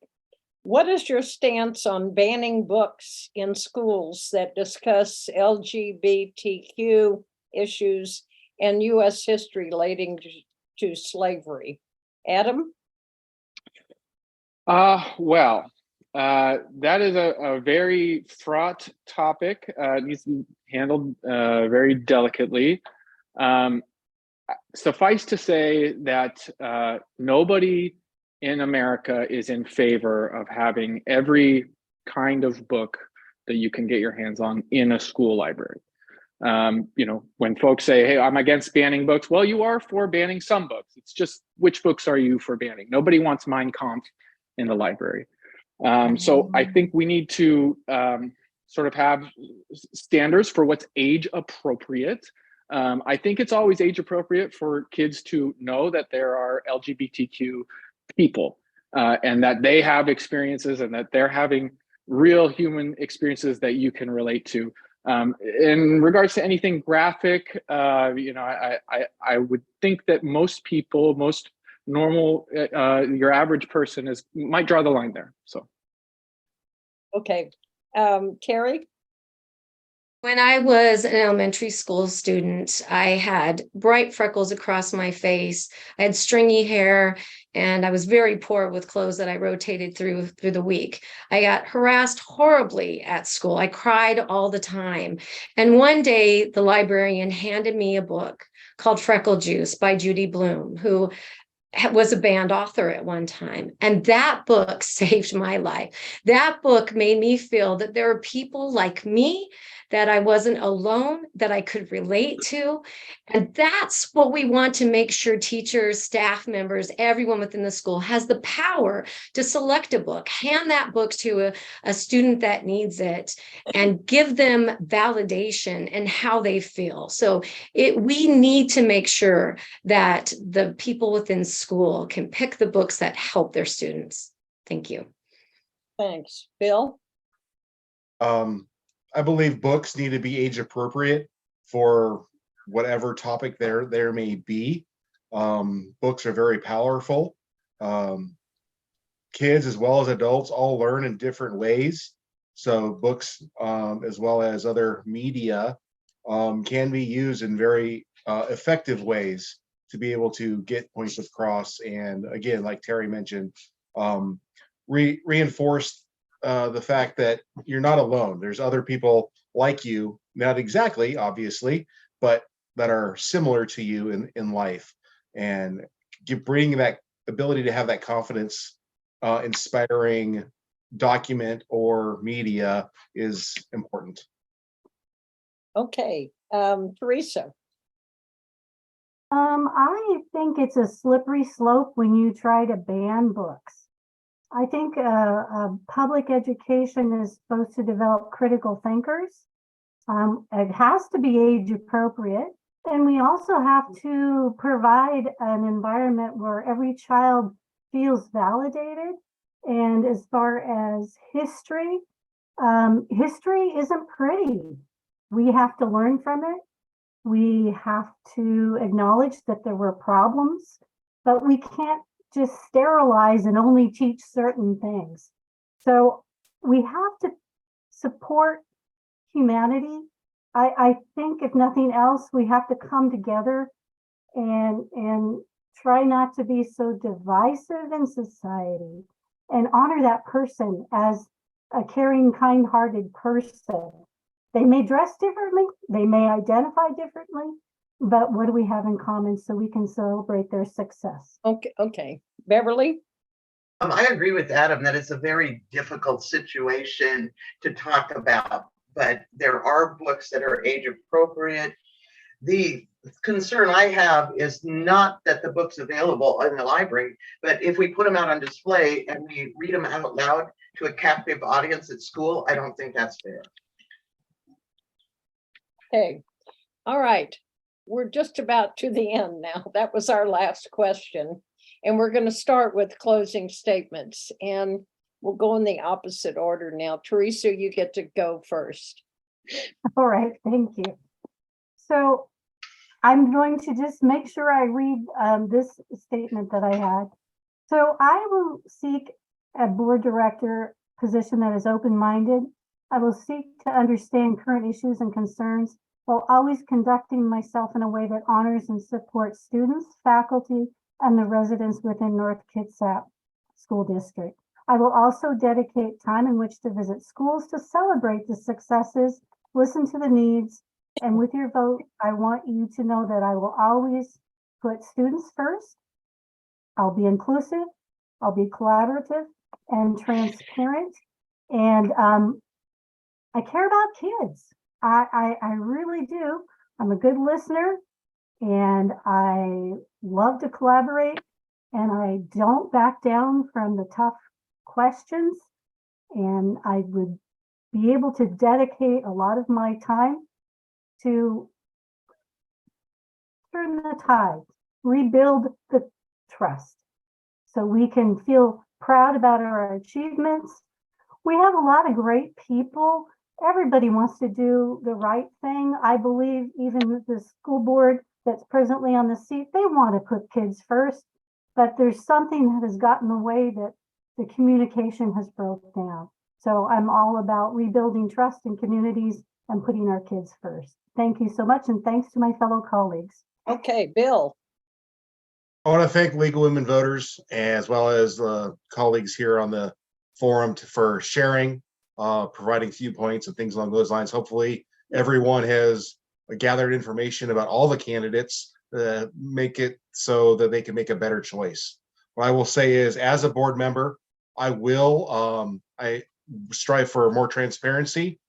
What is your stance on banning books in schools that discuss LGBTQ issues and U.S. history relating to slavery? Adam? Well, that is a very fraught topic. It needs to be handled very delicately. Suffice to say that nobody in America is in favor of having every kind of book that you can get your hands on in a school library. When folks say, hey, I'm against banning books, well, you are for banning some books. It's just, which books are you for banning? Nobody wants Mein Kampf in the library. So I think we need to sort of have standards for what's age appropriate. I think it's always age appropriate for kids to know that there are LGBTQ people and that they have experiences and that they're having real human experiences that you can relate to. In regards to anything graphic, I would think that most people, most normal, your average person might draw the line there. So. Okay. Terri? When I was an elementary school student, I had bright freckles across my face. I had stringy hair, and I was very poor with clothes that I rotated through the week. I got harassed horribly at school. I cried all the time. And one day, the librarian handed me a book called Freckle Juice by Judy Blume, who was a banned author at one time. And that book saved my life. That book made me feel that there are people like me, that I wasn't alone, that I could relate to. And that's what we want to make sure teachers, staff members, everyone within the school has the power to select a book, hand that book to a student that needs it, and give them validation and how they feel. So we need to make sure that the people within school can pick the books that help their students. Thank you. Thanks. Bill? I believe books need to be age appropriate for whatever topic there may be. Books are very powerful. Kids as well as adults all learn in different ways. So books, as well as other media, can be used in very effective ways to be able to get points across. And again, like Terri mentioned, reinforce the fact that you're not alone. There's other people like you, not exactly, obviously, but that are similar to you in life. And bringing that ability to have that confidence, inspiring document or media is important. Okay. Teresa? I think it's a slippery slope when you try to ban books. I think public education is supposed to develop critical thinkers. It has to be age appropriate. And we also have to provide an environment where every child feels validated. And as far as history, history isn't pretty. We have to learn from it. We have to acknowledge that there were problems, but we can't just sterilize and only teach certain things. So we have to support humanity. I think if nothing else, we have to come together and try not to be so divisive in society and honor that person as a caring, kind-hearted person. They may dress differently, they may identify differently, but what do we have in common so we can celebrate their success? Okay. Beverly? I agree with Adam that it's a very difficult situation to talk about, but there are books that are age appropriate. The concern I have is not that the book's available in the library, but if we put them out on display and we read them out loud to a captive audience at school, I don't think that's fair. Okay. All right. We're just about to the end now. That was our last question. And we're going to start with closing statements, and we'll go in the opposite order now. Teresa, you get to go first. All right, thank you. So I'm going to just make sure I read this statement that I had. So I will seek a board director position that is open-minded. I will seek to understand current issues and concerns while always conducting myself in a way that honors and supports students, faculty, and the residents within North Kitsap School District. I will also dedicate time in which to visit schools to celebrate the successes, listen to the needs, and with your vote, I want you to know that I will always put students first. I'll be inclusive, I'll be collaborative and transparent, and I care about kids. I really do. I'm a good listener, and I love to collaborate, and I don't back down from the tough questions, and I would be able to dedicate a lot of my time to turn the tide, rebuild the trust, so we can feel proud about our achievements. We have a lot of great people. Everybody wants to do the right thing. I believe even the school board that's presently on the seat, they want to put kids first, but there's something that has gotten in the way that the communication has broke down. So I'm all about rebuilding trust in communities and putting our kids first. Thank you so much, and thanks to my fellow colleagues. Okay, Bill. I want to thank League of Women Voters as well as the colleagues here on the forum for sharing, providing viewpoints and things along those lines. Hopefully everyone has gathered information about all the candidates, make it so that they can make a better choice. What I will say is, as a board member, I strive for more transparency.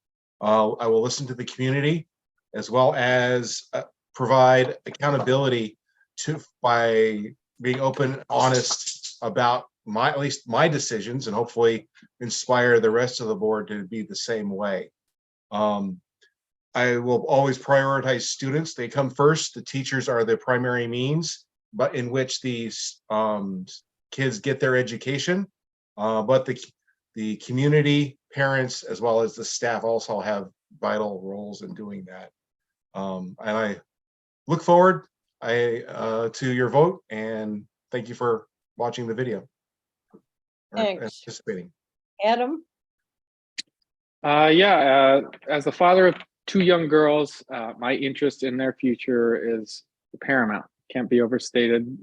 I will listen to the community, as well as provide accountability by being open, honest about at least my decisions, and hopefully inspire the rest of the board to be the same way. I will always prioritize students. They come first. The teachers are the primary means, but in which these kids get their education. But the community, parents, as well as the staff also have vital roles in doing that. And I look forward to your vote, and thank you for watching the video. Thanks. Participating. Adam? As the father of two young girls, my interest in their future is paramount. Can't be overstated.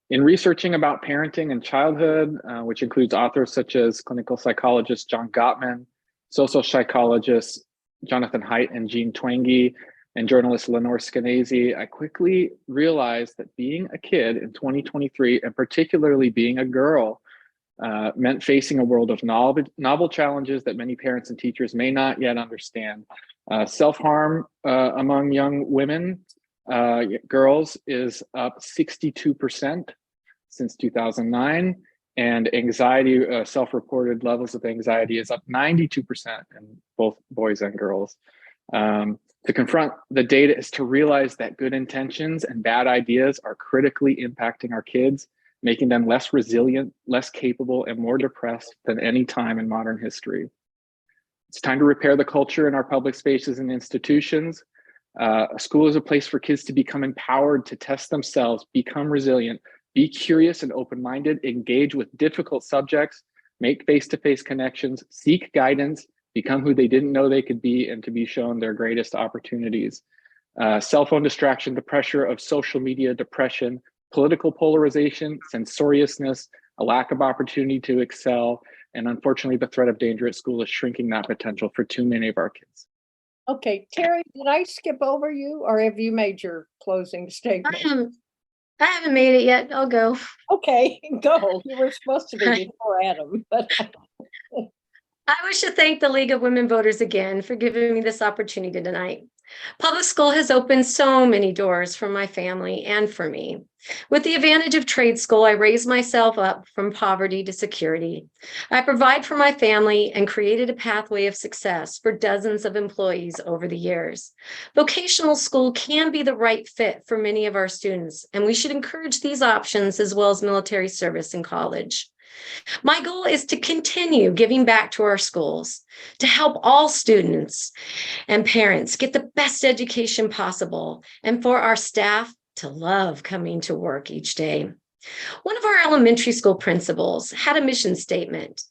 In researching about parenting and childhood, which includes authors such as clinical psychologist John Gottman, social psychologists Jonathan Haidt and Jean Twenge, and journalist Lenore Skenazy, I quickly realized that being a kid in 2023, and particularly being a girl, meant facing a world of novel challenges that many parents and teachers may not yet understand. Self-harm among young women, girls, is up 62% since 2009. and anxiety, self-reported levels of anxiety is up 92% in both boys and girls. To confront the data is to realize that good intentions and bad ideas are critically impacting our kids, making them less resilient, less capable, and more depressed than any time in modern history. It's time to repair the culture in our public spaces and institutions. A school is a place for kids to become empowered, to test themselves, become resilient, be curious and open-minded, engage with difficult subjects, make face-to-face connections, seek guidance, become who they didn't know they could be, and to be shown their greatest opportunities. Cell phone distraction, the pressure of social media, depression, political polarization, censoriousness, a lack of opportunity to excel, and unfortunately, the threat of danger at school is shrinking that potential for too many of our kids. Okay, Terri, did I skip over you or have you made your closing statement? I haven't made it yet. I'll go. Okay, go. You were supposed to be before Adam, but I wish to thank the League of Women Voters again for giving me this opportunity tonight. Public school has opened so many doors for my family and for me. With the advantage of trade school, I raised myself up from poverty to security. I provide for my family and created a pathway of success for dozens of employees over the years. Vocational school can be the right fit for many of our students, and we should encourage these options as well as military service in college. My goal is to continue giving back to our schools, to help all students and parents get the best education possible, and for our staff to love coming to work each day. One of our elementary school principals had a mission statement.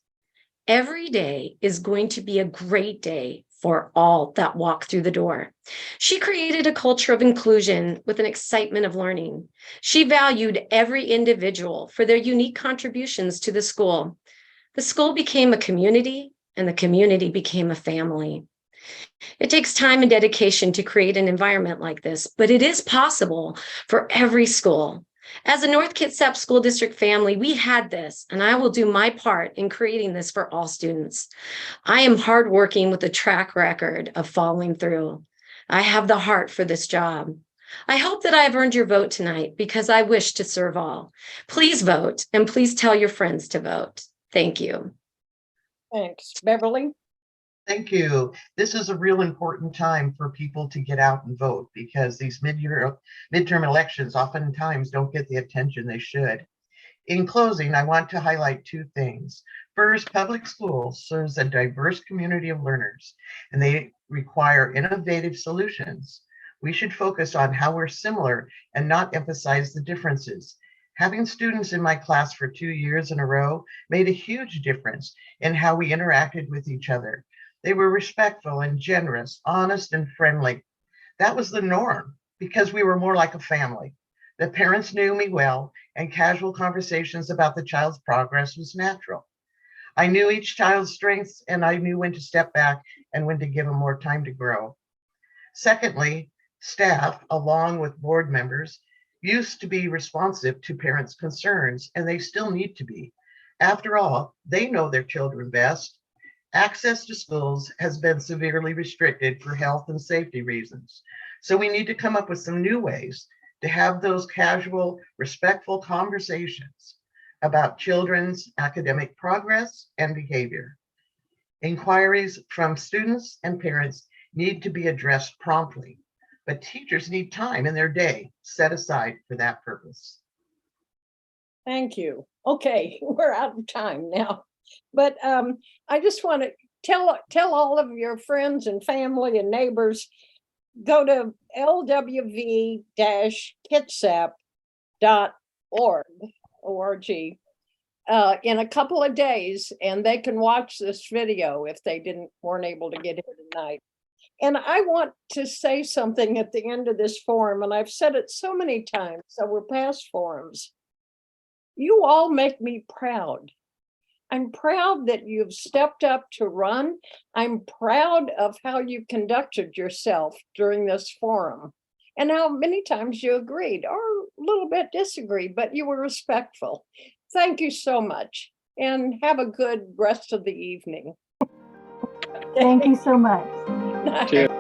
Every day is going to be a great day for all that walk through the door. She created a culture of inclusion with an excitement of learning. She valued every individual for their unique contributions to the school. The school became a community, and the community became a family. It takes time and dedication to create an environment like this, but it is possible for every school. As a North Kitsap School District family, we had this, and I will do my part in creating this for all students. I am hardworking with a track record of following through. I have the heart for this job. I hope that I have earned your vote tonight because I wish to serve all. Please vote, and please tell your friends to vote. Thank you. thanks. Beverly? Thank you. This is a real important time for people to get out and vote because these midterm elections oftentimes don't get the attention they should. In closing, I want to highlight two things. First, public schools serves a diverse community of learners, and they require innovative solutions. We should focus on how we're similar and not emphasize the differences. Having students in my class for 2 years in a row made a huge difference in how we interacted with each other. They were respectful and generous, honest and friendly. That was the norm because we were more like a family. The parents knew me well, and casual conversations about the child's progress was natural. I knew each child's strengths, and I knew when to step back and when to give them more time to grow. Secondly, staff, along with board members, used to be responsive to parents' concerns, and they still need to be. After all, they know their children best. Access to schools has been severely restricted for health and safety reasons. So we need to come up with some new ways to have those casual, respectful conversations about children's academic progress and behavior. Inquiries from students and parents need to be addressed promptly, but teachers need time in their day set aside for that purpose. Thank you. Okay, we're out of time now. But I just want to tell all of your friends and family and neighbors, go to lwv-kitsap.org in a couple of days, and they can watch this video if they weren't able to get here tonight. And I want to say something at the end of this forum, and I've said it so many times over past forums. You all make me proud. I'm proud that you've stepped up to run. I'm proud of how you conducted yourself during this forum and how many times you agreed or a little bit disagreed, but you were respectful. Thank you so much and have a good rest of the evening. Thank you so much. Cheers.